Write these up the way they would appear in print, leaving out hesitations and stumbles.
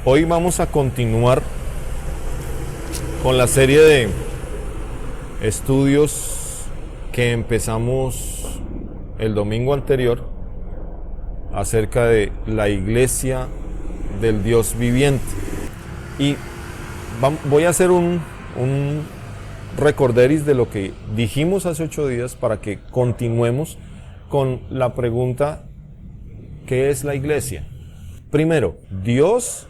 Hoy vamos a continuar con la serie de estudios que empezamos el domingo anterior acerca de la iglesia del Dios viviente. Y voy a hacer un recorderis de lo que dijimos hace 8 días para que continuemos con la pregunta: ¿qué es la iglesia? Primero, Dios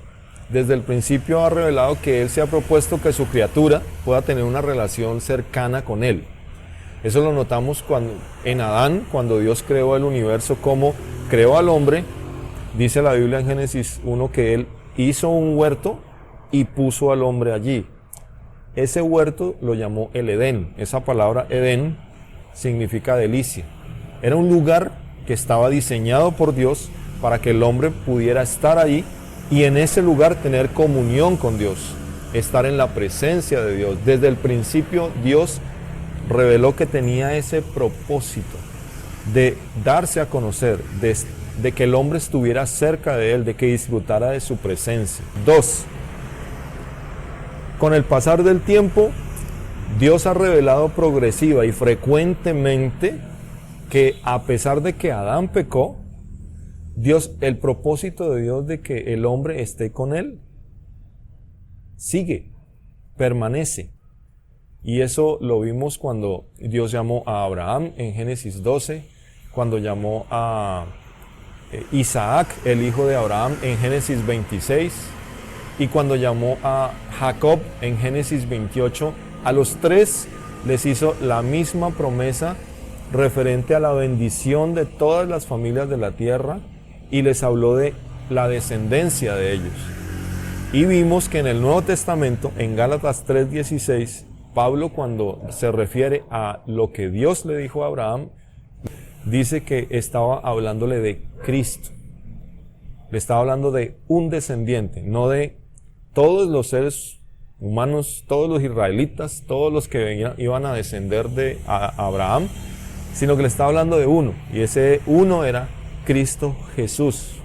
desde el principio ha revelado que Él se ha propuesto que su criatura pueda tener una relación cercana con Él. Eso lo notamos en Adán, cuando Dios creó el universo, como creó al hombre. Dice la Biblia en Génesis 1 que Él hizo un huerto y puso al hombre allí. Ese huerto lo llamó el Edén. Esa palabra Edén significa delicia. Era un lugar que estaba diseñado por Dios para que el hombre pudiera estar allí y en ese lugar tener comunión con Dios, estar en la presencia de Dios. Desde el principio Dios reveló que tenía ese propósito de darse a conocer, de que el hombre estuviera cerca de Él, de que disfrutara de su presencia. 2. Con el pasar del tiempo, Dios ha revelado progresiva y frecuentemente que a pesar de que Adán pecó, el propósito de Dios de que el hombre esté con Él sigue, permanece. Y eso lo vimos cuando Dios llamó a Abraham en Génesis 12, cuando llamó a Isaac, el hijo de Abraham, en Génesis 26, y cuando llamó a Jacob en Génesis 28. A los 3 les hizo la misma promesa referente a la bendición de todas las familias de la tierra y les habló de la descendencia de ellos. Y vimos que en el Nuevo Testamento, en Gálatas 3:16, Pablo, cuando se refiere a lo que Dios le dijo a Abraham, dice que estaba hablándole de Cristo. Le estaba hablando de un descendiente, no de todos los seres humanos, todos los israelitas, todos los que iban a descender de Abraham, sino que le estaba hablando de uno, y ese uno era Cristo Jesús.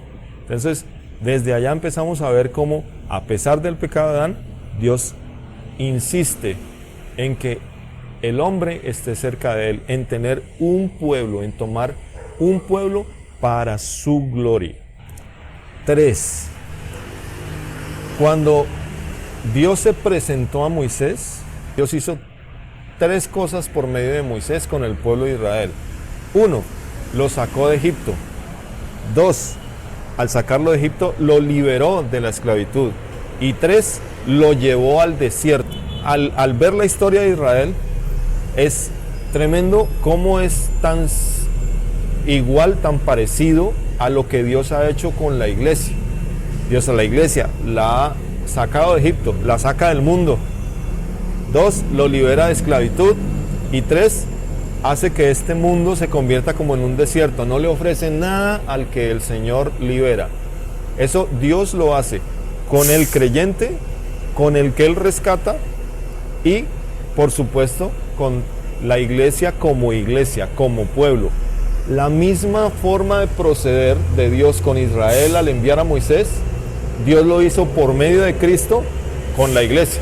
Entonces, desde allá empezamos a ver cómo, a pesar del pecado de Adán, Dios insiste en que el hombre esté cerca de Él, en tener un pueblo, en tomar un pueblo para su gloria. 3. Cuando Dios se presentó a Moisés, Dios hizo 3 cosas por medio de Moisés con el pueblo de Israel. 1, lo sacó de Egipto. 2, al sacarlo de Egipto, lo liberó de la esclavitud. Y 3, lo llevó al desierto. Al ver la historia de Israel, es tremendo cómo es tan igual, tan parecido a lo que Dios ha hecho con la iglesia. Dios a la iglesia la ha sacado de Egipto, la saca del mundo. 2, lo libera de esclavitud. Y 3, hace que este mundo se convierta como en un desierto. No le ofrece nada al que el Señor libera. Eso Dios lo hace con el creyente, con el que Él rescata y, por supuesto, con la iglesia, como pueblo. La misma forma de proceder de Dios con Israel al enviar a Moisés, Dios lo hizo por medio de Cristo con la iglesia.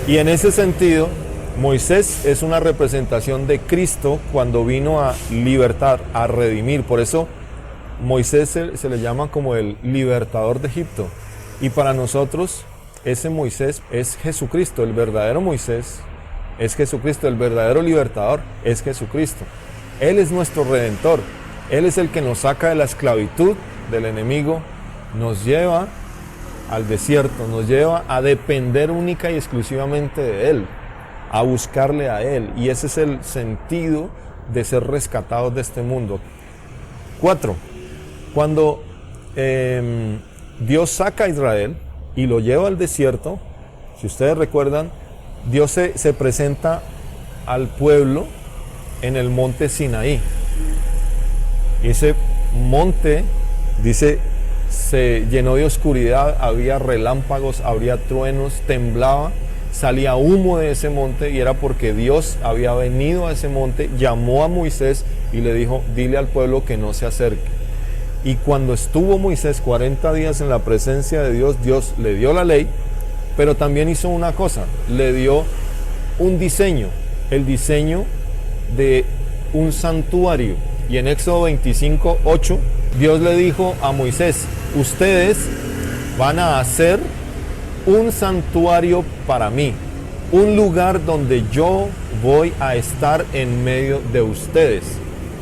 Y en ese sentido, Moisés es una representación de Cristo cuando vino a libertar, a redimir. Por eso Moisés se le llama como el libertador de Egipto. Y para nosotros ese Moisés es Jesucristo. El verdadero Moisés es Jesucristo. El verdadero libertador es Jesucristo. Él es nuestro redentor. Él es el que nos saca de la esclavitud del enemigo, nos lleva al desierto, nos lleva a depender única y exclusivamente de Él, a buscarle a Él. Y ese es el sentido de ser rescatados de este mundo. 4. Cuando Dios saca a Israel y lo lleva al desierto, si ustedes recuerdan, Dios se presenta al pueblo en el monte Sinaí. Ese monte, dice, se llenó de oscuridad, había relámpagos, había truenos, temblaba, salía humo de ese monte, y era porque Dios había venido a ese monte, llamó a Moisés y le dijo: dile al pueblo que no se acerque. Y cuando estuvo Moisés 40 días en la presencia de Dios, Dios le dio la ley, pero también hizo una cosa, le dio un diseño, el diseño de un santuario. Y en Éxodo 25:8, Dios le dijo a Moisés, ustedes van a hacer un santuario para mí, un lugar donde yo voy a estar en medio de ustedes.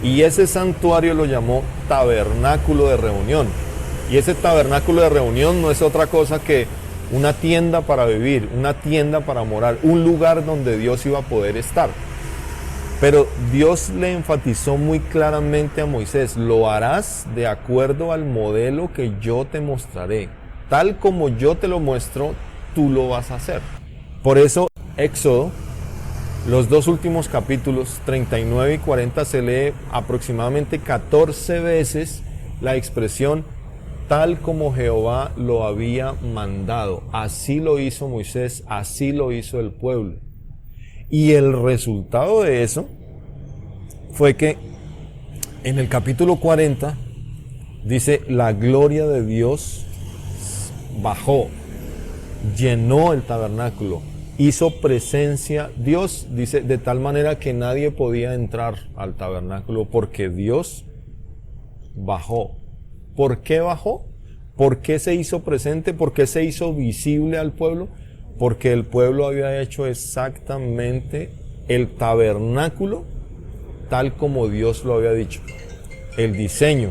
Y ese santuario lo llamó tabernáculo de reunión. Y ese tabernáculo de reunión no es otra cosa que una tienda para vivir, una tienda para morar, un lugar donde Dios iba a poder estar. Pero Dios le enfatizó muy claramente a Moisés, lo harás de acuerdo al modelo que yo te mostraré. Tal como yo te lo muestro, tú lo vas a hacer. Por eso, Éxodo, los dos últimos capítulos, 39 y 40, se lee aproximadamente 14 veces la expresión tal como Jehová lo había mandado. Así lo hizo Moisés, así lo hizo el pueblo. Y el resultado de eso fue que en el capítulo 40 dice, la gloria de Dios bajó, llenó el tabernáculo, hizo presencia. Dios dice de tal manera que nadie podía entrar al tabernáculo porque Dios bajó. ¿Por qué bajó? ¿Por qué se hizo presente? ¿Por qué se hizo visible al pueblo? Porque el pueblo había hecho exactamente el tabernáculo tal como Dios lo había dicho. El diseño,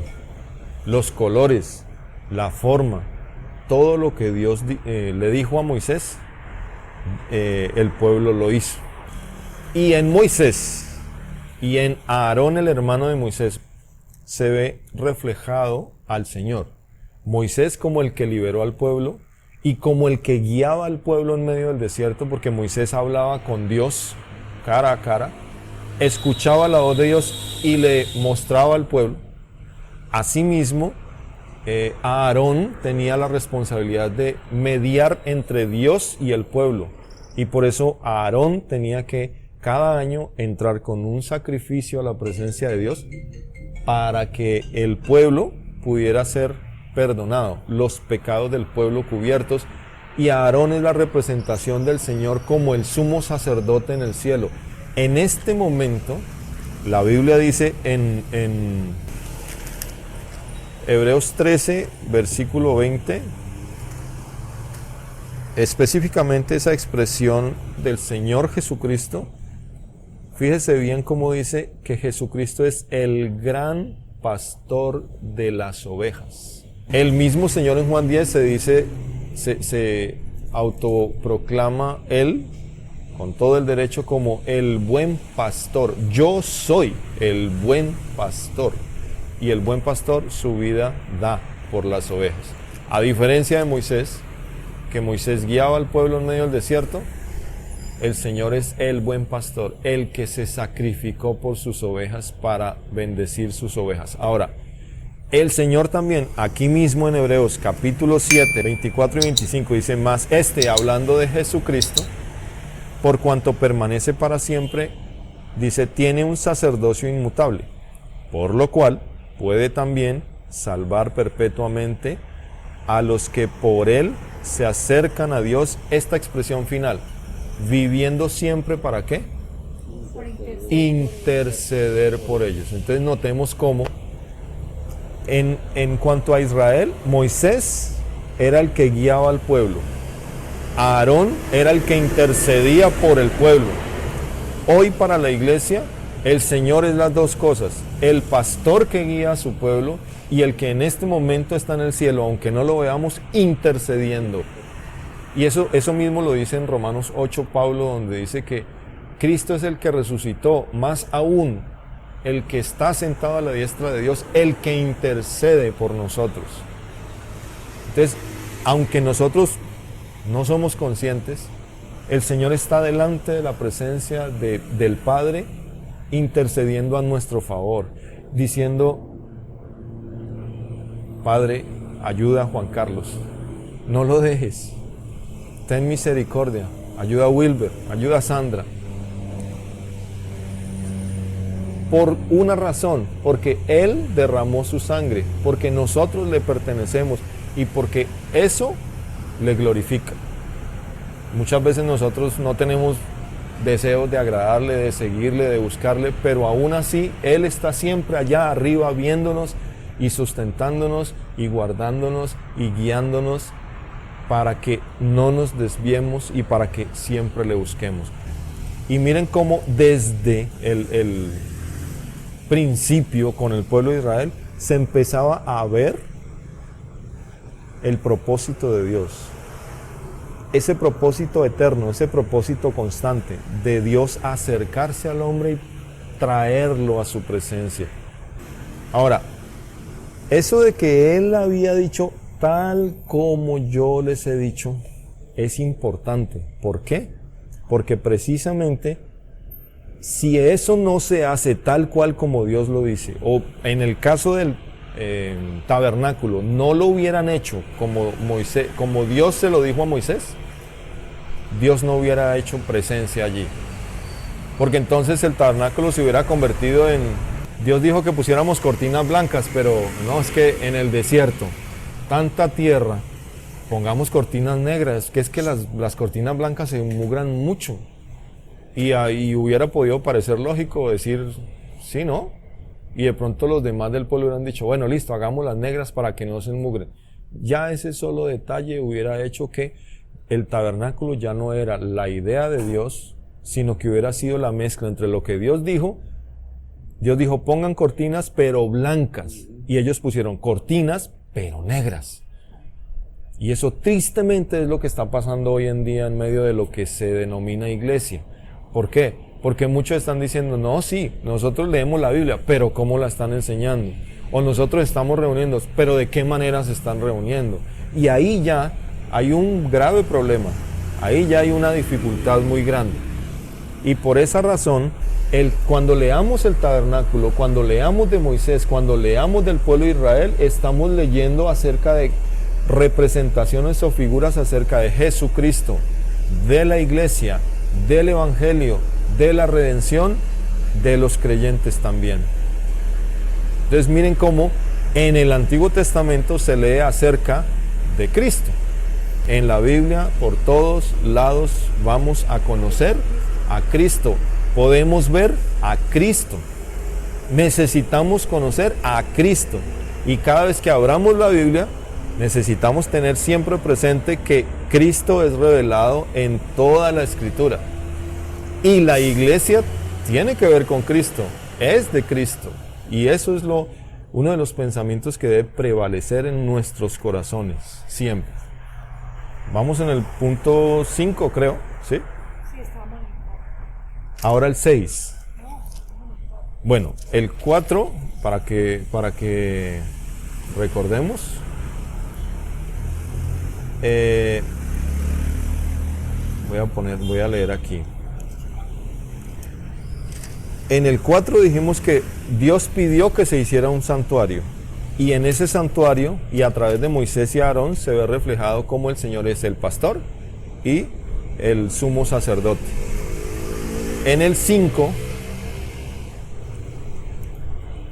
los colores, la forma, todo lo que Dios le dijo a Moisés, el pueblo lo hizo. Y en Moisés y en Aarón, el hermano de Moisés, se ve reflejado al Señor. Moisés como el que liberó al pueblo y como el que guiaba al pueblo en medio del desierto, porque Moisés hablaba con Dios cara a cara, escuchaba la voz de Dios y le mostraba al pueblo. Asimismo, Aarón tenía la responsabilidad de mediar entre Dios y el pueblo, y por eso Aarón tenía que cada año entrar con un sacrificio a la presencia de Dios para que el pueblo pudiera ser perdonado, los pecados del pueblo cubiertos. Y Aarón es la representación del Señor como el sumo sacerdote en el cielo. En este momento, la Biblia dice en Hebreos 13, versículo 20, específicamente esa expresión del Señor Jesucristo. Fíjese bien cómo dice que Jesucristo es el gran pastor de las ovejas. El mismo Señor en Juan 10 se autoproclama Él, con todo el derecho, como el buen pastor. Yo soy el buen pastor. Y el buen pastor su vida da por las ovejas. A diferencia de Moisés, que Moisés guiaba al pueblo en medio del desierto, el Señor es el buen pastor, el que se sacrificó por sus ovejas para bendecir sus ovejas. Ahora, el Señor también, aquí mismo en Hebreos capítulo 7, 24 y 25, dice, mas hablando de Jesucristo, por cuanto permanece para siempre, dice, tiene un sacerdocio inmutable, por lo cual puede también salvar perpetuamente a los que por él se acercan a Dios. Esta expresión final, viviendo siempre, ¿para qué? Interceder por ellos. Entonces notemos cómo en cuanto a Israel, Moisés era el que guiaba al pueblo, Aarón era el que intercedía por el pueblo. Hoy para la iglesia, el Señor es las dos cosas, el pastor que guía a su pueblo y el que en este momento está en el cielo, aunque no lo veamos, intercediendo. Y eso mismo lo dice en Romanos 8 Pablo, donde dice que Cristo es el que resucitó, más aún el que está sentado a la diestra de Dios, el que intercede por nosotros. Entonces, aunque nosotros no somos conscientes, el Señor está delante de la presencia del Padre, intercediendo a nuestro favor, diciendo, Padre, ayuda a Juan Carlos, no lo dejes, ten misericordia, ayuda a Wilber, ayuda a Sandra. por una razón, porque Él derramó su sangre, porque nosotros le pertenecemos y porque eso le glorifica. Muchas veces nosotros no tenemos deseos de agradarle, de seguirle, de buscarle, pero aún así Él está siempre allá arriba viéndonos y sustentándonos y guardándonos y guiándonos para que no nos desviemos y para que siempre le busquemos. Y miren cómo desde el principio con el pueblo de Israel se empezaba a ver el propósito de Dios. Ese propósito eterno, ese propósito constante de Dios acercarse al hombre y traerlo a su presencia. Ahora, eso de que Él había dicho tal como yo les he dicho es importante. ¿Por qué? Porque precisamente si eso no se hace tal cual como Dios lo dice, o en el caso del tabernáculo no lo hubieran hecho como Dios se lo dijo a Moisés, Dios no hubiera hecho presencia allí. Porque entonces el tabernáculo se hubiera convertido en... Dios dijo que pusiéramos cortinas blancas, pero no, es que en el desierto, tanta tierra, pongamos cortinas negras, que es que las cortinas blancas se mugran mucho. Y hubiera podido parecer lógico decir, sí, ¿no? Y de pronto los demás del pueblo hubieran dicho, bueno, listo, hagamos las negras para que no se mugren. Ya ese solo detalle hubiera hecho que el tabernáculo ya no era la idea de Dios, sino que hubiera sido la mezcla entre lo que Dios dijo pongan cortinas pero blancas, y ellos pusieron cortinas pero negras. Y eso tristemente es lo que está pasando hoy en día en medio de lo que se denomina iglesia. ¿Por qué? Porque muchos están diciendo, no, sí, nosotros leemos la Biblia, pero ¿cómo la están enseñando? O nosotros estamos reuniéndonos, pero ¿de qué manera se están reuniendo? Y ahí ya hay un grave problema, ahí ya hay una dificultad muy grande. Y por esa razón, cuando leamos el tabernáculo, cuando leamos de Moisés, cuando leamos del pueblo de Israel, estamos leyendo acerca de representaciones o figuras acerca de Jesucristo, de la iglesia, del evangelio, de la redención, de los creyentes también. Entonces miren cómo en el Antiguo Testamento se lee acerca de Cristo. En la Biblia, por todos lados, vamos a conocer a Cristo. Podemos ver a Cristo. Necesitamos conocer a Cristo. Y cada vez que abramos la Biblia, necesitamos tener siempre presente que Cristo es revelado en toda la Escritura. Y la iglesia tiene que ver con Cristo, es de Cristo. Y eso es uno de los pensamientos que debe prevalecer en nuestros corazones, siempre. Vamos en el punto 5, creo, ¿sí? Sí, estamos. Ahora el 6. Bueno, el 4, para que recordemos. Voy a leer aquí. En el 4 dijimos que Dios pidió que se hiciera un santuario. Y en ese santuario, y a través de Moisés y Aarón, se ve reflejado cómo el Señor es el pastor y el sumo sacerdote. En el 5,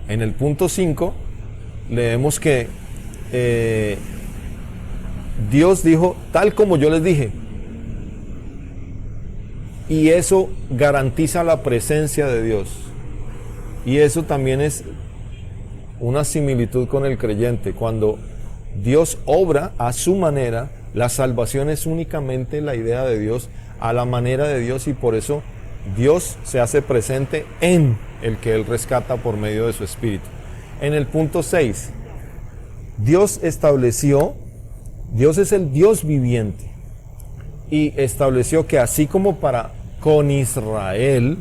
en el punto 5, leemos que Dios dijo, tal como yo les dije. Y eso garantiza la presencia de Dios. Y eso también es una similitud con el creyente. Cuando Dios obra a su manera, la salvación es únicamente la idea de Dios, a la manera de Dios, y por eso Dios se hace presente en el que Él rescata por medio de su Espíritu. En el punto 6, Dios es el Dios viviente, y estableció que así como con Israel,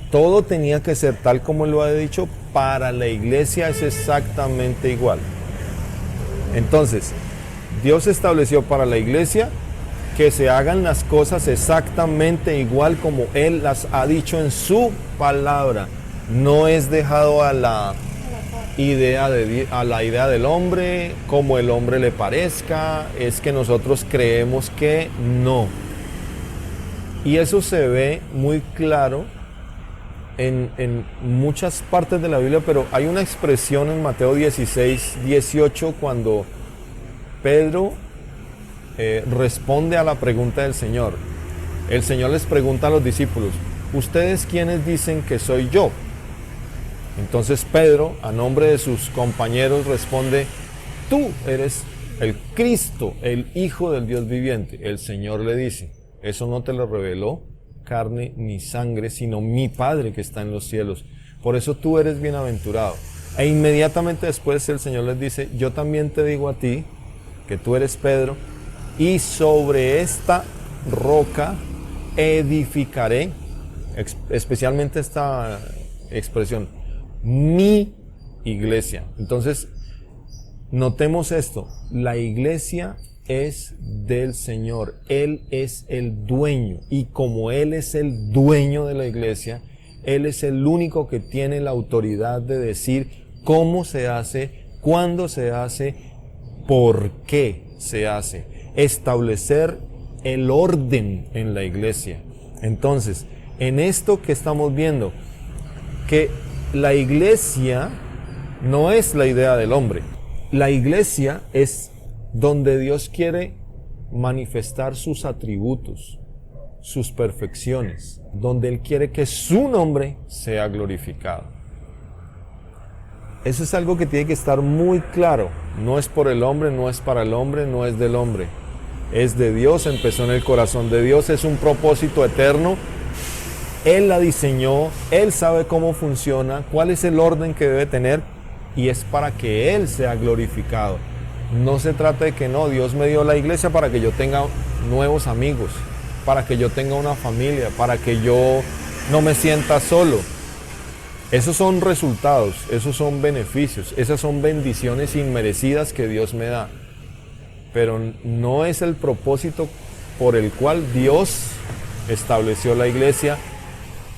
todo tenía que ser tal como Él lo ha dicho, para la iglesia es exactamente igual. Entonces, Dios estableció para la iglesia que se hagan las cosas exactamente igual como Él las ha dicho en su palabra. No es dejado a la idea del hombre, como el hombre le parezca, es que nosotros creemos que no. Y eso se ve muy claro en muchas partes de la Biblia, pero hay una expresión en Mateo 16, 18, cuando Pedro responde a la pregunta del Señor. El Señor les pregunta a los discípulos: ¿ustedes quiénes dicen que soy yo? Entonces Pedro, a nombre de sus compañeros, responde: tú eres el Cristo, el Hijo del Dios viviente. El Señor le dice: eso no te lo reveló carne ni sangre, sino mi Padre que está en los cielos. Por eso tú eres bienaventurado. E inmediatamente después el Señor les dice: yo también te digo a ti que tú eres Pedro, y sobre esta roca edificaré, especialmente esta expresión, mi iglesia. Entonces, notemos esto: la iglesia es del Señor, Él es el dueño, y como Él es el dueño de la iglesia, Él es el único que tiene la autoridad de decir cómo se hace, cuándo se hace, por qué se hace, establecer el orden en la iglesia. Entonces, en esto que estamos viendo, que la iglesia no es la idea del hombre. La iglesia es donde Dios quiere manifestar sus atributos, sus perfecciones, donde Él quiere que su nombre sea glorificado. Eso es algo que tiene que estar muy claro. No es por el hombre, no es para el hombre, no es del hombre. Es de Dios, empezó en el corazón de Dios, es un propósito eterno. Él la diseñó, Él sabe cómo funciona, cuál es el orden que debe tener, y es para que Él sea glorificado. No se trata de que no, Dios me dio la iglesia para que yo tenga nuevos amigos, para que yo tenga una familia, para que yo no me sienta solo. Esos son resultados, esos son beneficios, esas son bendiciones inmerecidas que Dios me da. Pero no es el propósito por el cual Dios estableció la iglesia,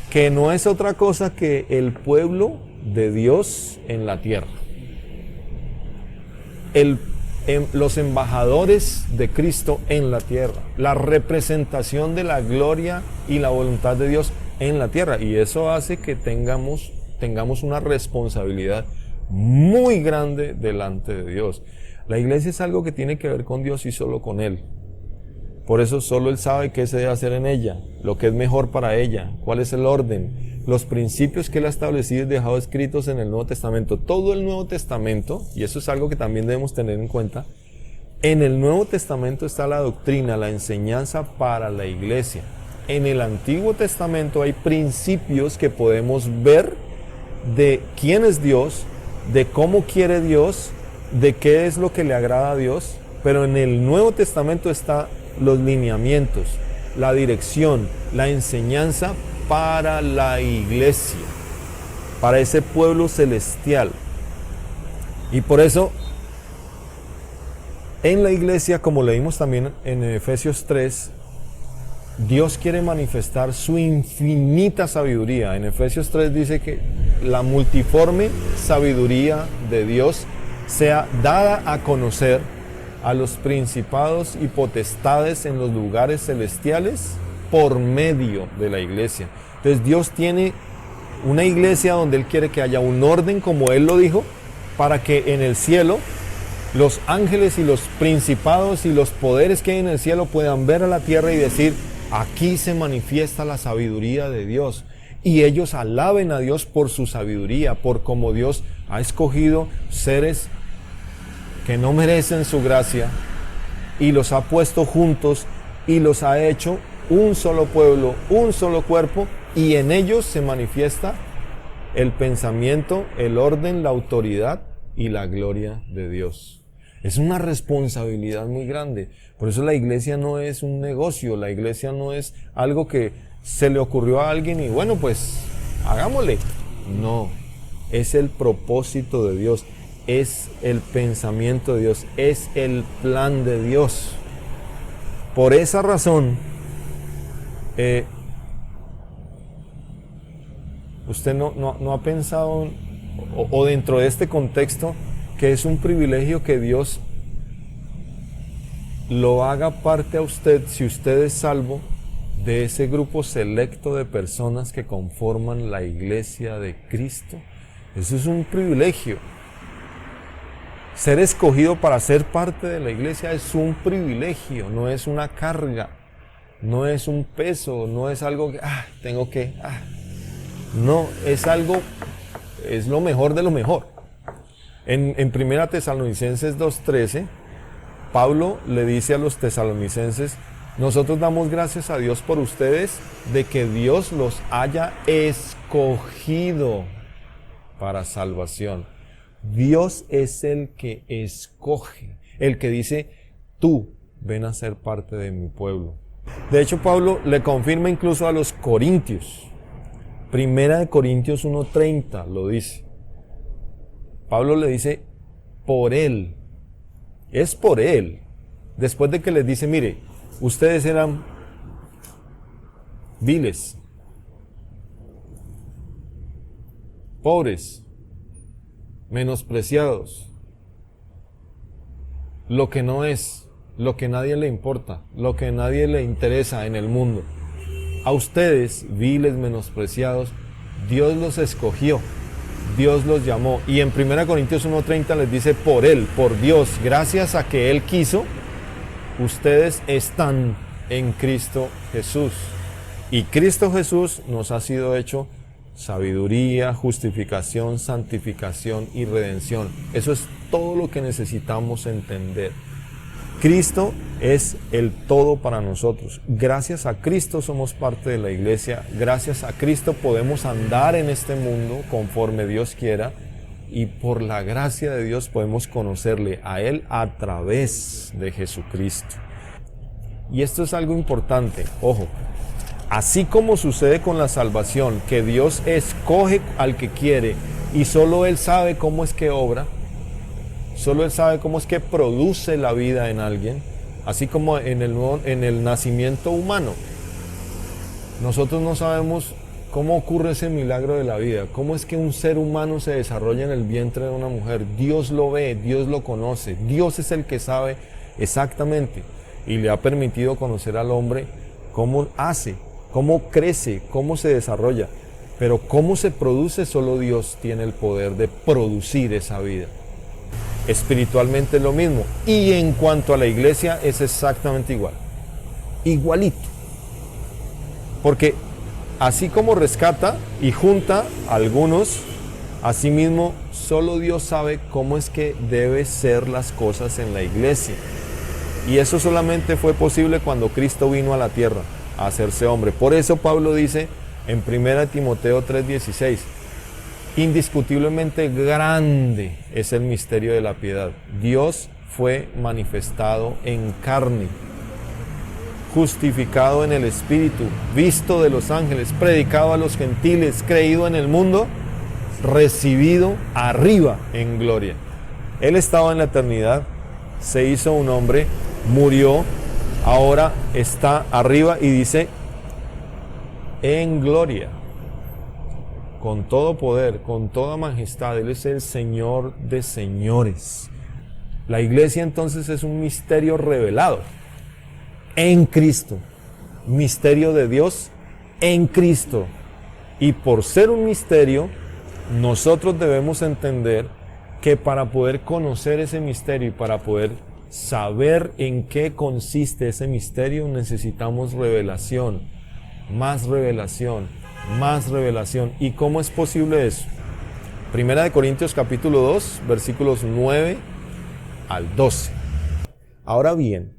que no es otra cosa que el pueblo de Dios en la tierra. Los embajadores de Cristo en la tierra, la representación de la gloria y la voluntad de Dios en la tierra, y eso hace que tengamos una responsabilidad muy grande delante de Dios. La iglesia es algo que tiene que ver con Dios y solo con Él. Por eso solo Él sabe qué se debe hacer en ella, lo que es mejor para ella, cuál es el orden, los principios que Él ha establecido y dejado escritos en el Nuevo Testamento. Todo el Nuevo Testamento, y eso es algo que también debemos tener en cuenta, en el Nuevo Testamento está la doctrina, la enseñanza para la iglesia. En el Antiguo Testamento hay principios que podemos ver de quién es Dios, de cómo quiere Dios, de qué es lo que le agrada a Dios, pero en el Nuevo Testamento está los lineamientos, la dirección, la enseñanza para la iglesia, para ese pueblo celestial. Y por eso, en la iglesia, como leímos también en Efesios 3, Dios quiere manifestar su infinita sabiduría. En Efesios 3 dice que la multiforme sabiduría de Dios sea dada a conocer a los principados y potestades en los lugares celestiales por medio de la iglesia. Entonces Dios tiene una iglesia donde Él quiere que haya un orden, como Él lo dijo, para que en el cielo los ángeles y los principados y los poderes que hay en el cielo puedan ver a la tierra y decir: aquí se manifiesta la sabiduría de Dios. Y ellos alaben a Dios por su sabiduría, por cómo Dios ha escogido seres que no merecen su gracia y los ha puesto juntos y los ha hecho un solo pueblo, un solo cuerpo, y en ellos se manifiesta el pensamiento, el orden, la autoridad y la gloria de Dios. Es una responsabilidad muy grande. Por eso la iglesia no es un negocio, la iglesia no es algo que se le ocurrió a alguien y bueno, pues hagámosle. No, es el propósito de Dios, es el pensamiento de Dios, es el plan de Dios. Por esa razón, usted no ha pensado, o dentro de este contexto, que es un privilegio que Dios lo haga parte a usted, si usted es salvo, de ese grupo selecto de personas que conforman la iglesia de Cristo. Eso es un privilegio. Ser escogido para ser parte de la iglesia es un privilegio, no es una carga, no es un peso, no es algo que, tengo que, no, es algo, es lo mejor de lo mejor. En 1 Tesalonicenses 2:13, Pablo le dice a los tesalonicenses: nosotros damos gracias a Dios por ustedes de que Dios los haya escogido para salvación. Dios es el que escoge, el que dice: tú ven a ser parte de mi pueblo. De hecho, Pablo le confirma incluso a los corintios. 1 Corintios 1:30 lo dice. Pablo le dice: por él, es por él. Después de que les dice: mire, ustedes eran viles, pobres, menospreciados, lo que no es, lo que nadie le importa, lo que nadie le interesa en el mundo. A ustedes, viles, menospreciados, Dios los escogió, Dios los llamó. Y en 1 Corintios 1:30 les dice: por Él, por Dios, gracias a que Él quiso, ustedes están en Cristo Jesús. Y Cristo Jesús nos ha sido hecho sabiduría, justificación, santificación y redención. Eso es todo lo que necesitamos entender. Cristo es el todo para nosotros. Gracias a Cristo somos parte de la iglesia. Gracias a Cristo podemos andar en este mundo conforme Dios quiera. Y por la gracia de Dios podemos conocerle a Él a través de Jesucristo. Y esto es algo importante, ojo. Así como sucede con la salvación, que Dios escoge al que quiere y solo Él sabe cómo es que obra, solo Él sabe cómo es que produce la vida en alguien, así como en el nacimiento humano. Nosotros no sabemos cómo ocurre ese milagro de la vida, cómo es que un ser humano se desarrolla en el vientre de una mujer. Dios lo ve, Dios lo conoce, Dios es el que sabe exactamente y le ha permitido conocer al hombre cómo hace, cómo crece, cómo se desarrolla, pero cómo se produce, solo Dios tiene el poder de producir esa vida. Espiritualmente es lo mismo, y en cuanto a la iglesia es exactamente igual, igualito, porque así como rescata y junta a algunos, asimismo solo Dios sabe cómo es que debe ser las cosas en la iglesia, y eso solamente fue posible cuando Cristo vino a la tierra a hacerse hombre. Por eso Pablo dice en 1 Timoteo 3:16: indiscutiblemente grande es el misterio de la piedad. Dios fue manifestado en carne, justificado en el Espíritu, visto de los ángeles, predicado a los gentiles, creído en el mundo, recibido arriba en gloria. Él estaba en la eternidad, se hizo un hombre, murió, ahora está arriba y dice: en gloria, con todo poder, con toda majestad. Él es el Señor de señores. La iglesia entonces es un misterio revelado en Cristo, misterio de Dios en Cristo. Y por ser un misterio, nosotros debemos entender que para poder conocer ese misterio y para poder saber en qué consiste ese misterio, necesitamos revelación, más revelación, más revelación. ¿Y cómo es posible eso? 1 Corintios capítulo 2, versículos 9 al 12. Ahora bien,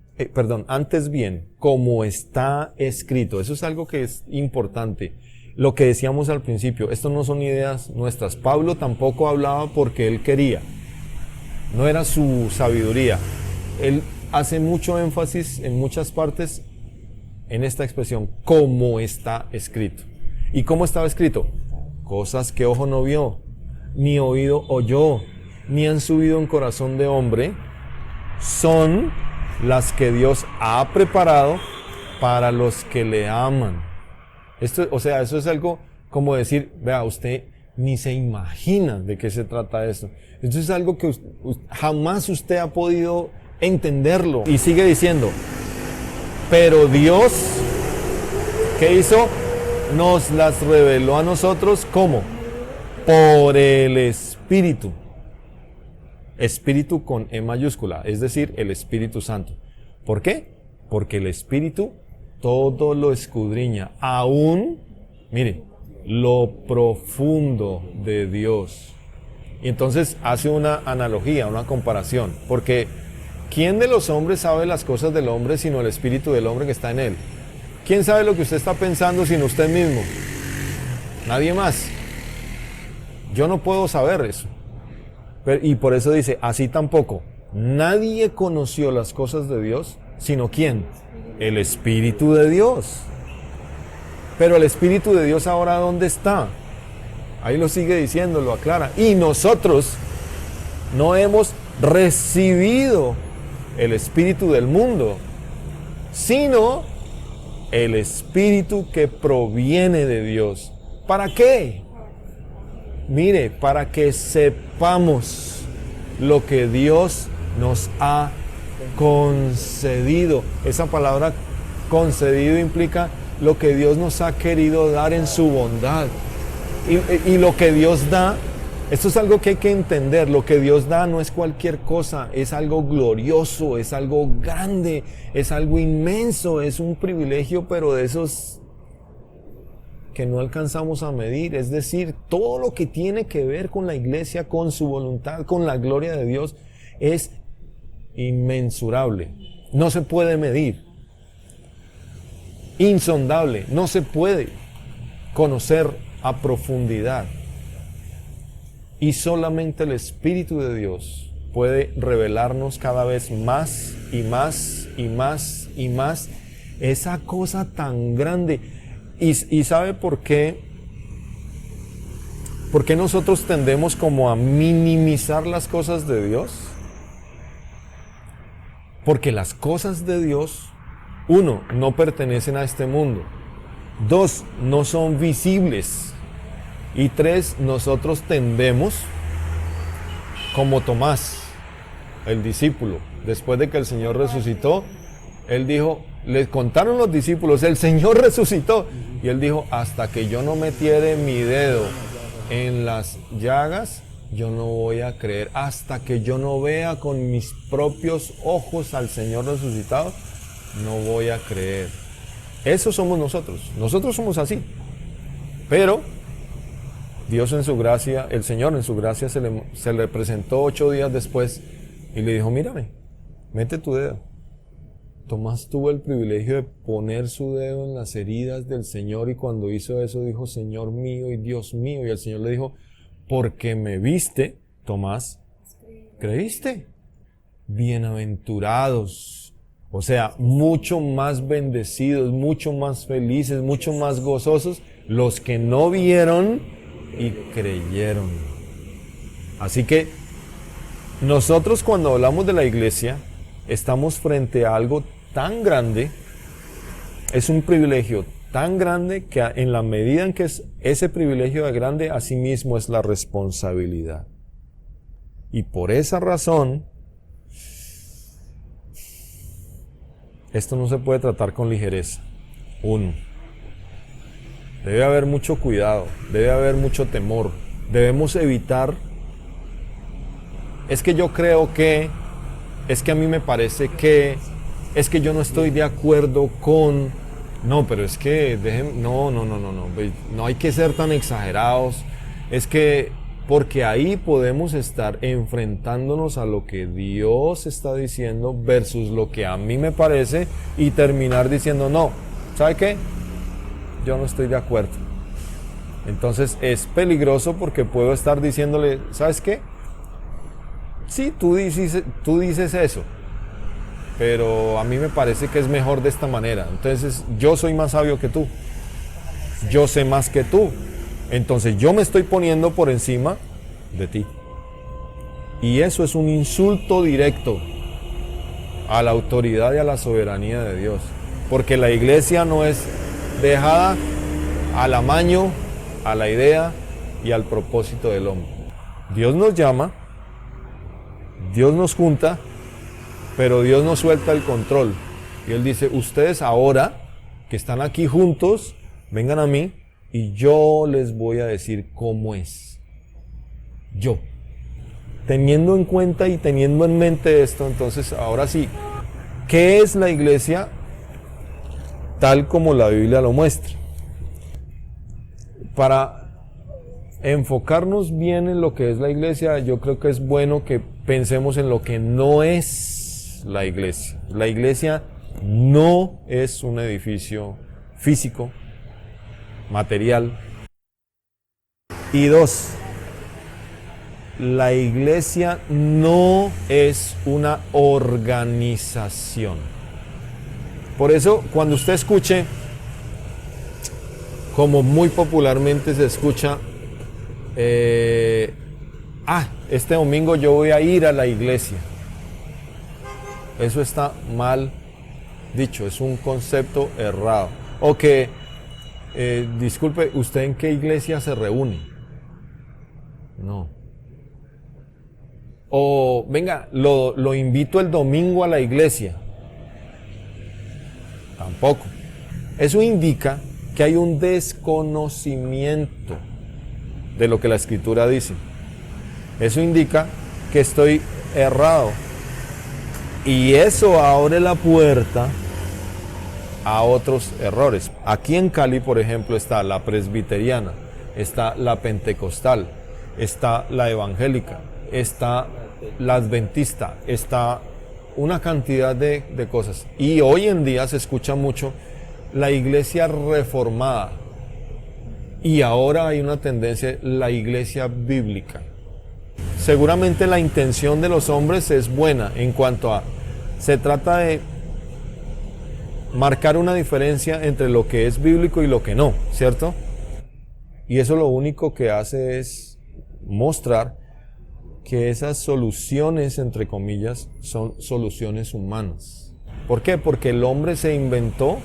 antes bien, como está escrito, eso es algo que es importante. Lo que decíamos al principio, esto no son ideas nuestras. Pablo tampoco hablaba porque él quería, no era su sabiduría. Él hace mucho énfasis en muchas partes en esta expresión: como está escrito. ¿Y cómo estaba escrito? Cosas que ojo no vio, ni oído oyó, ni han subido en corazón de hombre, son las que Dios ha preparado para los que le aman. Esto, o sea, eso es algo como decir: vea, usted ni se imagina de qué se trata esto. Esto es algo que jamás usted ha podido entenderlo. Y sigue diciendo: pero Dios ¿Qué hizo? Nos las reveló a nosotros, ¿cómo? Por el Espíritu. Espíritu con E mayúscula, es decir, el Espíritu Santo. ¿Por qué? Porque el Espíritu todo lo escudriña, aún, mire, lo profundo de Dios. Y entonces hace una analogía, una comparación, porque ¿quién de los hombres sabe las cosas del hombre sino el espíritu del hombre que está en él? ¿Quién sabe lo que usted está pensando sino usted mismo? Nadie más. Yo no puedo saber eso. Y por eso dice, así tampoco, nadie conoció las cosas de Dios sino ¿quién? El Espíritu de Dios. Pero el Espíritu de Dios ahora ¿dónde está? Ahí lo sigue diciendo, lo aclara. Y nosotros no hemos recibido el espíritu del mundo, sino el espíritu que proviene de Dios. ¿Para qué? Mire, para que sepamos lo que Dios nos ha concedido. Esa palabra concedido implica lo que Dios nos ha querido dar en su bondad. Y lo que Dios da, esto es algo que hay que entender, lo que Dios da no es cualquier cosa, es algo glorioso, es algo grande, es algo inmenso, es un privilegio, pero de esos que no alcanzamos a medir, es decir, todo lo que tiene que ver con la iglesia, con su voluntad, con la gloria de Dios, es inmensurable, no se puede medir, insondable, no se puede conocer a profundidad. Y solamente el Espíritu de Dios puede revelarnos cada vez más y más y más y más esa cosa tan grande. ¿Y sabe por qué? ¿Por qué nosotros tendemos como a minimizar las cosas de Dios? Porque las cosas de Dios, uno, no pertenecen a este mundo. Dos, no son visibles. Y tres, nosotros tendemos, como Tomás, el discípulo, después de que el Señor resucitó, él dijo, les contaron los discípulos, el Señor resucitó. Y él dijo, hasta que yo no metiere mi dedo en las llagas, yo no voy a creer. Hasta que yo no vea con mis propios ojos al Señor resucitado, no voy a creer. Eso somos nosotros. Nosotros somos así. Pero Dios en su gracia, el Señor en su gracia se le presentó 8 días después y le dijo, mírame, mete tu dedo. Tomás tuvo el privilegio de poner su dedo en las heridas del Señor y cuando hizo eso dijo, Señor mío y Dios mío. Y el Señor le dijo, porque me viste, Tomás, creíste. Bienaventurados. O sea, mucho más bendecidos, mucho más felices, mucho más gozosos los que no vieron y creyeron. Así que nosotros cuando hablamos de la iglesia estamos frente a algo tan grande, es un privilegio tan grande que en la medida en que es ese privilegio de grande, asimismo es la responsabilidad. Y por esa razón, esto no se puede tratar con ligereza. Uno, debe haber mucho cuidado, debe haber mucho temor. Debemos evitar, es que yo creo que, es que a mí me parece que, es que yo no estoy de acuerdo con, no, pero es que, no hay que ser tan exagerados, es que, porque ahí podemos estar enfrentándonos a lo que Dios está diciendo versus lo que a mí me parece y terminar diciendo, no, ¿sabe qué? Yo no estoy de acuerdo. Entonces es peligroso porque puedo estar diciéndole, ¿sabes qué? Sí, tú dices eso, pero a mí me parece que es mejor de esta manera. Entonces yo soy más sabio que tú, yo sé más que tú. Entonces yo me estoy poniendo por encima de ti. Y eso es un insulto directo a la autoridad y a la soberanía de Dios. Porque la iglesia no es dejada al amaño, a la idea y al propósito del hombre. Dios nos llama, Dios nos junta, pero Dios nos suelta el control. Y Él dice, ustedes ahora que están aquí juntos, vengan a mí y yo les voy a decir cómo es. Yo. Teniendo en cuenta y teniendo en mente esto, entonces ahora sí, ¿qué es la iglesia tal como la Biblia lo muestra? Para enfocarnos bien en lo que es la iglesia, yo creo que es bueno que pensemos en lo que no es la iglesia. La iglesia no es un edificio físico, material. Y dos, la iglesia no es una organización. Por eso, cuando usted escuche, como muy popularmente se escucha, este domingo yo voy a ir a la iglesia. Eso está mal dicho, es un concepto errado. O que, disculpe, ¿usted en qué iglesia se reúne? No. O, venga, lo invito el domingo a la iglesia. Tampoco. Eso indica que hay un desconocimiento de lo que la Escritura dice. Eso indica que estoy errado. Y eso abre la puerta a otros errores. Aquí en Cali, por ejemplo, está la presbiteriana, está la pentecostal, está la evangélica, está la adventista, está una cantidad de cosas. Y hoy en día se escucha mucho la iglesia reformada. Y ahora hay una tendencia, la iglesia bíblica. Seguramente la intención de los hombres es buena en cuanto a, se trata de marcar una diferencia entre lo que es bíblico y lo que no, ¿cierto? Y eso lo único que hace es mostrar que esas soluciones, entre comillas, son soluciones humanas. ¿Por qué? Porque el hombre se inventó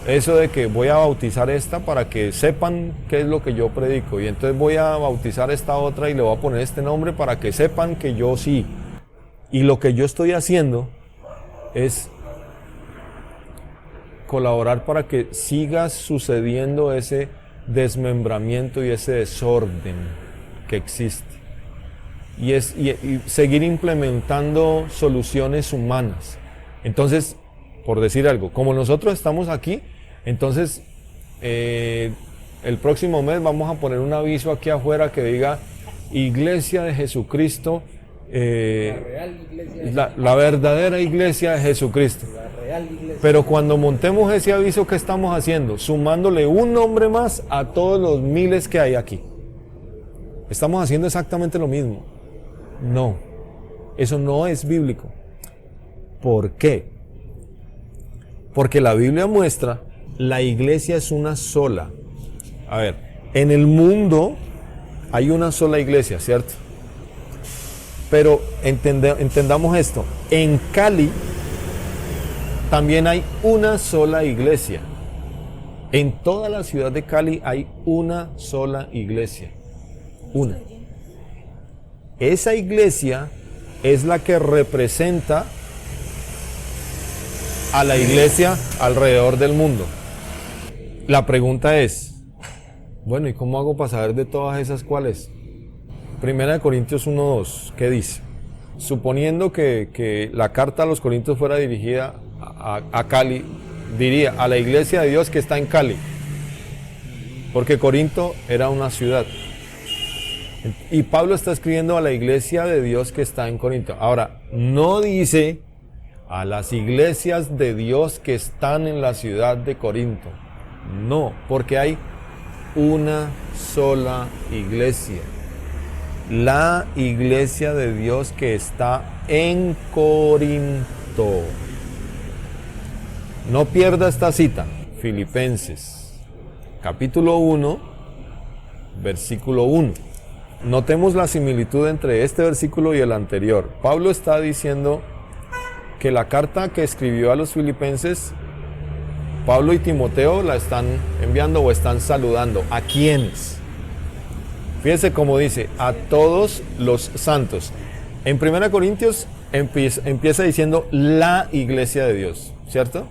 eso de que voy a bautizar esta para que sepan qué es lo que yo predico, y entonces voy a bautizar esta otra y le voy a poner este nombre para que sepan que yo sí. Y lo que yo estoy haciendo es colaborar para que siga sucediendo ese desmembramiento y ese desorden que existe. Y seguir implementando soluciones humanas. Entonces, por decir algo, como nosotros estamos aquí, entonces el próximo mes vamos a poner un aviso aquí afuera que diga Iglesia de Jesucristo, la verdadera Iglesia de Jesucristo. Pero cuando montemos ese aviso, ¿qué estamos haciendo? Sumándole un nombre más a todos los miles que hay aquí. Estamos haciendo exactamente lo mismo. No, eso no es bíblico. ¿Por qué? Porque la Biblia muestra, la iglesia es una sola. A ver, en el mundo hay una sola iglesia, ¿cierto? Pero entendamos esto, en Cali también hay una sola iglesia. En toda la ciudad de Cali hay una sola iglesia. Una. Esa iglesia es la que representa a la iglesia alrededor del mundo. La pregunta es, bueno, ¿y cómo hago para saber de todas esas cuáles? Primera de Corintios 1:2, ¿qué dice? Suponiendo que la carta a los Corintios fuera dirigida a Cali, diría a la iglesia de Dios que está en Cali, porque Corinto era una ciudad. Y Pablo está escribiendo a la iglesia de Dios que está en Corinto. Ahora, no dice a las iglesias de Dios que están en la ciudad de Corinto. No, porque hay una sola iglesia. La iglesia de Dios que está en Corinto. No pierda esta cita. Filipenses, capítulo 1, versículo 1. Notemos la similitud entre este versículo y el anterior. Pablo está diciendo que la carta que escribió a los filipenses, Pablo y Timoteo la están enviando o están saludando. ¿A quiénes? Fíjense cómo dice, a todos los santos. En 1 Corintios empieza diciendo la iglesia de Dios, ¿cierto?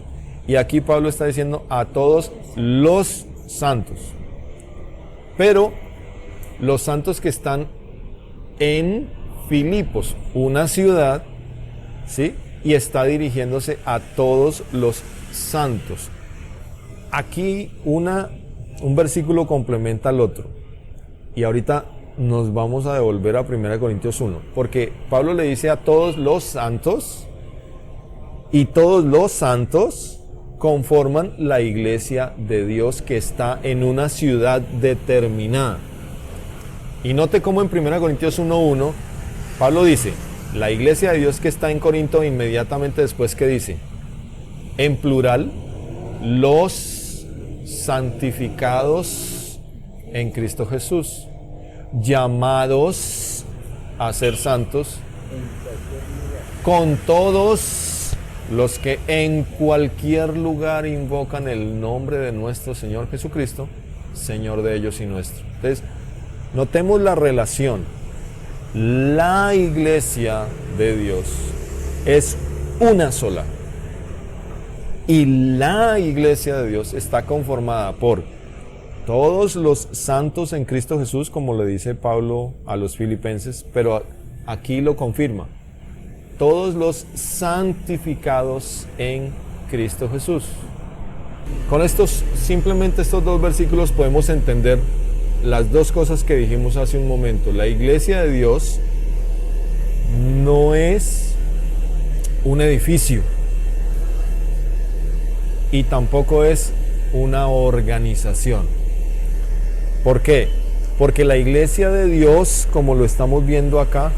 Y aquí Pablo está diciendo a todos los santos. Pero los santos que están en Filipos, una ciudad, ¿sí? Y está dirigiéndose a todos los santos. Aquí un versículo complementa al otro. Y ahorita nos vamos a devolver a 1 Corintios 1. Porque Pablo le dice a todos los santos, y todos los santos conforman la iglesia de Dios que está en una ciudad determinada. Y note cómo en 1 Corintios 1:1 Pablo dice, la iglesia de Dios que está en Corinto, inmediatamente después que dice, en plural, los santificados en Cristo Jesús, llamados a ser santos, con todos los que en cualquier lugar invocan el nombre de nuestro Señor Jesucristo, Señor de ellos y nuestro. Entonces, notemos la relación. La iglesia de Dios es una sola. Y la iglesia de Dios está conformada por todos los santos en Cristo Jesús, como le dice Pablo a los filipenses, pero aquí lo confirma. Todos los santificados en Cristo Jesús. Con simplemente estos dos versículos podemos entender las dos cosas que dijimos hace un momento. La iglesia de Dios no es un edificio y tampoco es una organización. ¿Por qué? Porque la iglesia de Dios, como lo estamos viendo acá,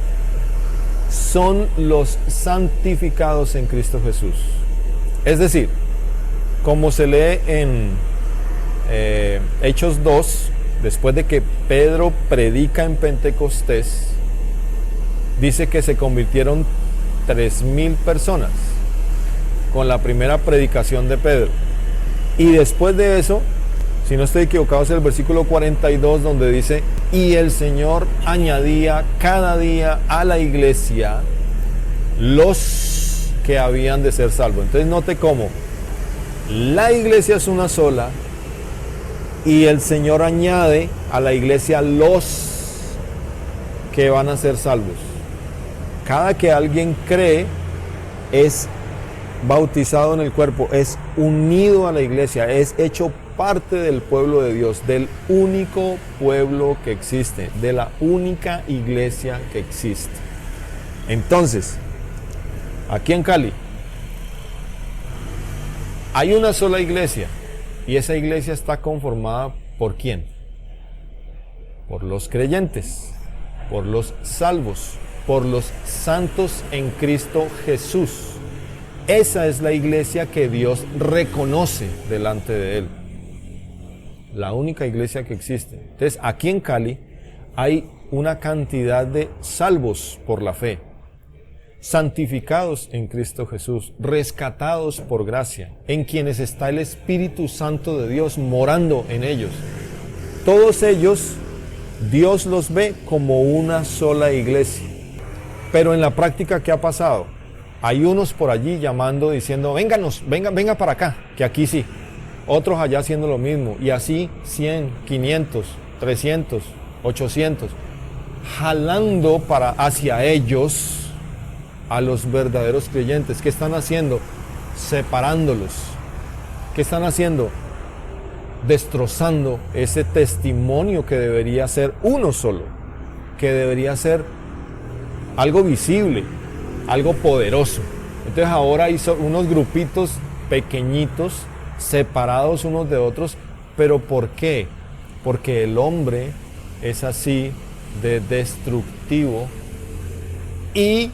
son los santificados en Cristo Jesús. Es decir, como se lee en Hechos 2, después de que Pedro predica en Pentecostés, dice que se convirtieron 3,000 personas con la primera predicación de Pedro. Y después de eso, si no estoy equivocado, es el versículo 42 donde dice, y el Señor añadía cada día a la iglesia los que habían de ser salvos. Entonces note cómo la iglesia es una sola y el Señor añade a la iglesia los que van a ser salvos. Cada que alguien cree es bautizado en el cuerpo, es unido a la iglesia, es hecho parte del pueblo de Dios, del único pueblo que existe, de la única iglesia que existe. Entonces, aquí en Cali hay una sola iglesia y esa iglesia está conformada ¿por quién? Por los creyentes, por los salvos, por los santos en Cristo Jesús. Esa es la iglesia que Dios reconoce delante de Él. La única iglesia que existe. Entonces, aquí en Cali hay una cantidad de salvos por la fe, santificados en Cristo Jesús, rescatados por gracia, en quienes está el Espíritu Santo de Dios morando en ellos. Todos ellos, Dios los ve como una sola iglesia. Pero en la práctica, ¿qué ha pasado? Hay unos por allí llamando, diciendo, venga para acá, que aquí sí. Otros allá haciendo lo mismo. Y así 100, 500, 300, 800. Jalando hacia ellos a los verdaderos creyentes. ¿Qué están haciendo? Separándolos. ¿Qué están haciendo? Destrozando ese testimonio que debería ser uno solo. Que debería ser algo visible, algo poderoso. Entonces ahora hay unos grupitos pequeñitos, separados unos de otros. ¿Pero por qué? Porque el hombre es así de destructivo. Y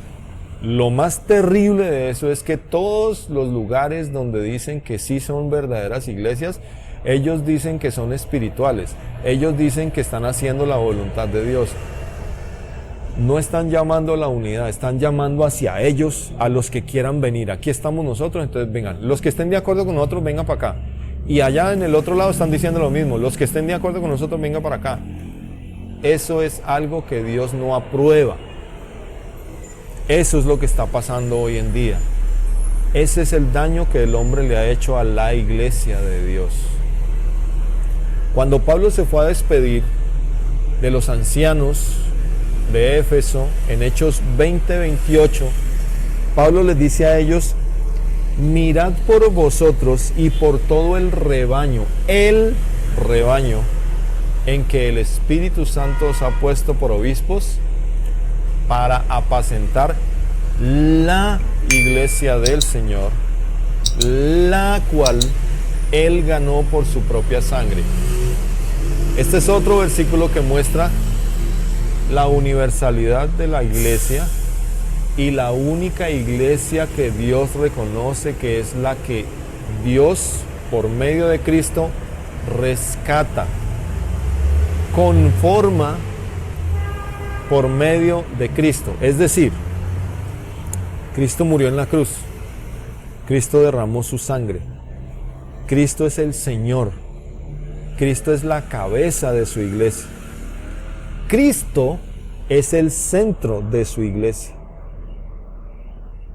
lo más terrible de eso es que todos los lugares donde dicen que sí son verdaderas iglesias, ellos dicen que son espirituales. Ellos dicen que están haciendo la voluntad de Dios. No están llamando a la unidad, están llamando hacia ellos, a los que quieran venir. Aquí estamos nosotros, entonces vengan. Los que estén de acuerdo con nosotros, vengan para acá. Y allá en el otro lado están diciendo lo mismo. Los que estén de acuerdo con nosotros, vengan para acá. Eso es algo que Dios no aprueba. Eso es lo que está pasando hoy en día. Ese es el daño que el hombre le ha hecho a la iglesia de Dios. Cuando Pablo se fue a despedir de los ancianos de Éfeso, en Hechos 20:28, Pablo les dice a ellos: mirad por vosotros y por todo el rebaño en que el Espíritu Santo os ha puesto por obispos para apacentar la iglesia del Señor, la cual Él ganó por su propia sangre. Este es otro versículo que muestra la universalidad de la iglesia y la única iglesia que Dios reconoce, que es la que Dios, por medio de Cristo, rescata, conforma por medio de Cristo. Es decir, Cristo murió en la cruz, Cristo derramó su sangre, Cristo es el Señor, Cristo es la cabeza de su iglesia, Cristo es el centro de su iglesia.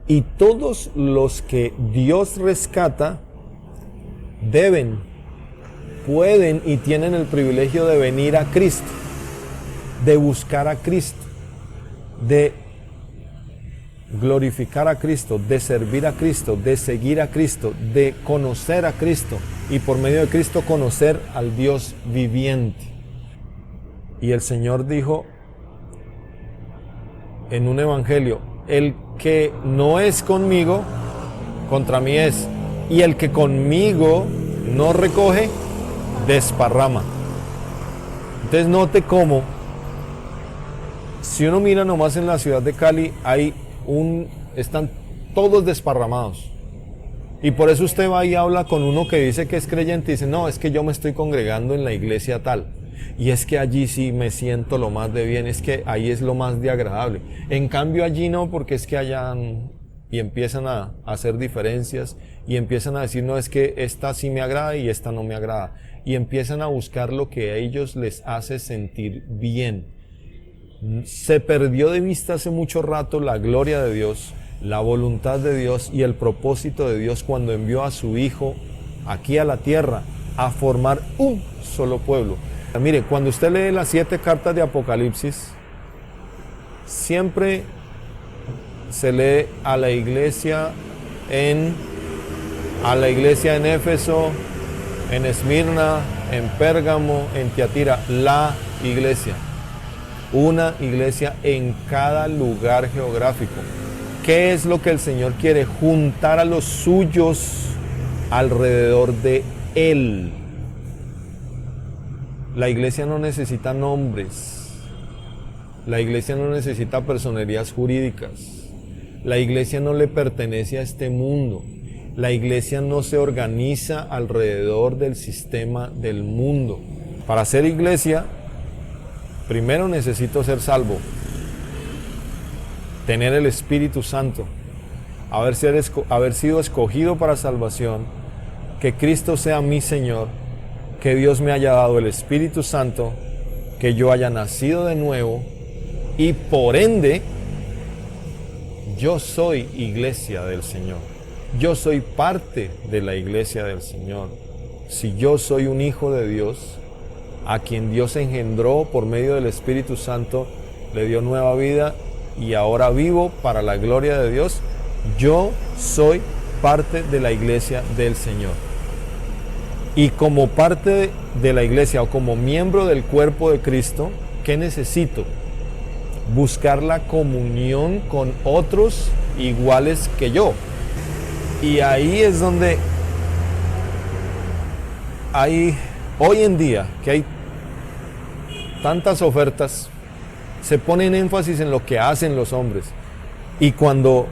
Y todos los que Dios rescata deben, pueden y tienen el privilegio de venir a Cristo, de buscar a Cristo, de glorificar a Cristo, de servir a Cristo, de seguir a Cristo, de conocer a Cristo y por medio de Cristo conocer al Dios viviente. Y el Señor dijo en un evangelio: el que no es conmigo, contra mí es, y el que conmigo no recoge, desparrama. Entonces note cómo, si uno mira nomás en la ciudad de Cali, están todos desparramados. Y por eso usted va y habla con uno que dice que es creyente y dice: no, es que yo me estoy congregando en la iglesia tal. Y es que allí sí me siento lo más de bien, es que ahí es lo más de agradable. En cambio allí no, porque es que allá... Y empiezan a hacer diferencias y empiezan a decir: no, es que esta sí me agrada y esta no me agrada. Y empiezan a buscar lo que a ellos les hace sentir bien. Se perdió de vista hace mucho rato la gloria de Dios, la voluntad de Dios y el propósito de Dios cuando envió a su Hijo aquí a la tierra a formar un solo pueblo. Mire, cuando usted lee las 7 cartas de Apocalipsis, siempre se lee a la iglesia en Éfeso, en Esmirna, en Pérgamo, en Tiatira, la iglesia. Una iglesia en cada lugar geográfico. ¿Qué es lo que el Señor quiere? Juntar a los suyos alrededor de Él. La iglesia no necesita nombres. La iglesia no necesita personerías jurídicas. La iglesia no le pertenece a este mundo. La iglesia no se organiza alrededor del sistema del mundo. Para ser iglesia, primero necesito ser salvo, tener el Espíritu Santo, haber sido escogido para salvación, que Cristo sea mi Señor, que Dios me haya dado el Espíritu Santo, que yo haya nacido de nuevo y por ende yo soy iglesia del Señor. Yo soy parte de la iglesia del Señor. Si yo soy un hijo de Dios, a quien Dios engendró por medio del Espíritu Santo, le dio nueva vida y ahora vivo para la gloria de Dios, yo soy parte de la iglesia del Señor. Y como parte de la iglesia o como miembro del cuerpo de Cristo, ¿qué necesito? Buscar la comunión con otros iguales que yo. Y ahí es donde hoy en día, que hay tantas ofertas, se ponen énfasis en lo que hacen los hombres. Y cuando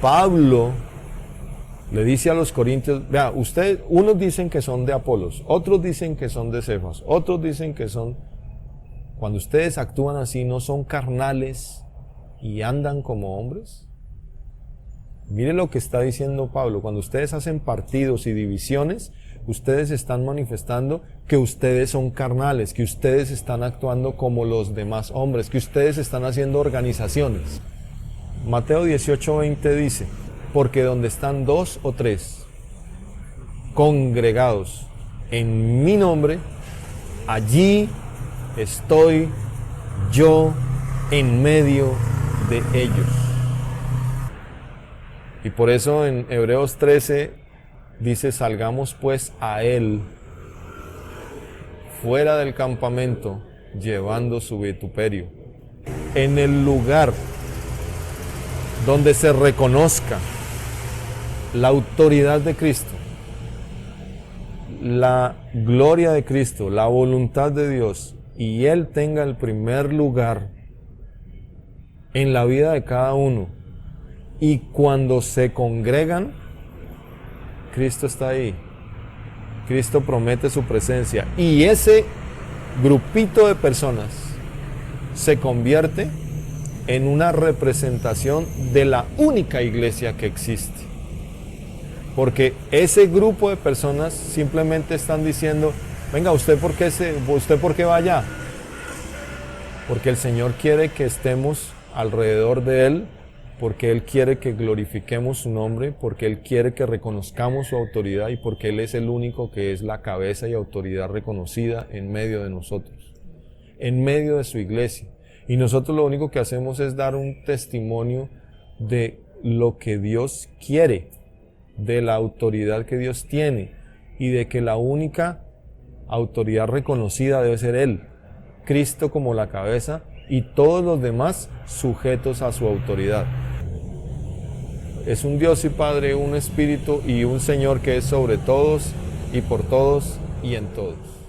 Pablo le dice a los corintios: vea, unos dicen que son de Apolos, otros dicen que son de Cefas, otros dicen que son... Cuando ustedes actúan así, ¿no son carnales y andan como hombres? Mire lo que está diciendo Pablo: cuando ustedes hacen partidos y divisiones, ustedes están manifestando que ustedes son carnales, que ustedes están actuando como los demás hombres, que ustedes están haciendo organizaciones. Mateo 18:20 dice: porque donde están 2 o 3 congregados en mi nombre, allí estoy yo en medio de ellos. Y por eso en Hebreos 13 dice, salgamos pues a él fuera del campamento, llevando su vituperio. En el lugar donde se reconozca la autoridad de Cristo, la gloria de Cristo, la voluntad de Dios, y Él tenga el primer lugar en la vida de cada uno, y cuando se congregan, Cristo está ahí. Cristo promete su presencia, y ese grupito de personas se convierte en una representación de la única iglesia que existe. Porque ese grupo de personas simplemente están diciendo, venga, ¿usted por qué va allá? Porque el Señor quiere que estemos alrededor de Él, porque Él quiere que glorifiquemos su nombre, porque Él quiere que reconozcamos su autoridad y porque Él es el único que es la cabeza y autoridad reconocida en medio de nosotros, en medio de su iglesia. Y nosotros lo único que hacemos es dar un testimonio de lo que Dios quiere, de la autoridad que Dios tiene y de que la única autoridad reconocida debe ser Él, Cristo como la cabeza y todos los demás sujetos a su autoridad. Es un Dios y Padre, un Espíritu y un Señor que es sobre todos y por todos y en todos.